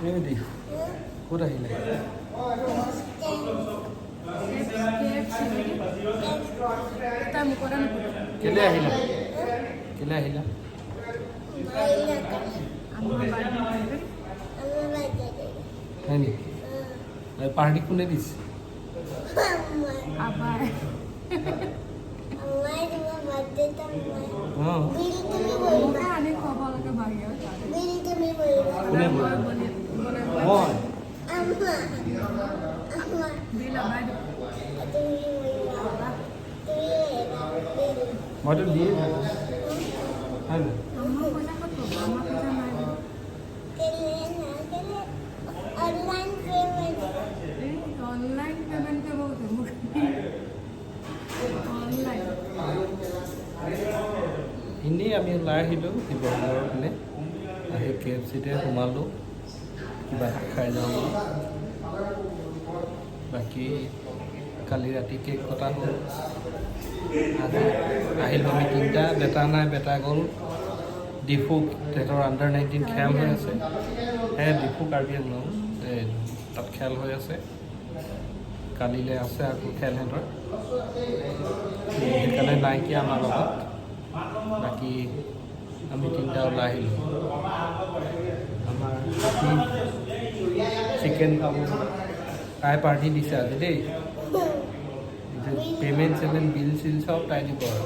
Maybe ক'ত আহিলে? কেলে আহিলা? কেলে আহিলা? হয় নি? পাৰ্টি কোনে দিছে? কোনে মই মইতো দিয়ে হয় নি? অনলাইন পেমেন্ট এনেই আমি ওলাই আহিলোঁ শিৱসাগৰৰ পিনে আহি KFCতে সোমালোঁ কিবা এটা খাই যাওঁ বুলি। বাকী কালি ৰাতি কেক কটা হ'ল। আজি আহিলোঁ আমি তিনিটা, বেটা নাই, বেটা গ'ল ডিফু, তেহেঁতৰ under-19 খেল হৈ আছে। ডিফু কাৰ্বি আংলং তাত খেল হৈ আছে। কালিলৈ আছে আকৌ খেল সিহঁতৰ, সেইকাৰণে নাইকিয়া আমাৰ লগত। বাকী আমি তিনিটা ওলাই আহিলোঁ। আমাৰ চিকেন খাব তাই পাৰ্টি দিছে আজি দেই। পে'মেণ্ট চেমেণ্ট বিল চিল চব তাই দিব আৰু।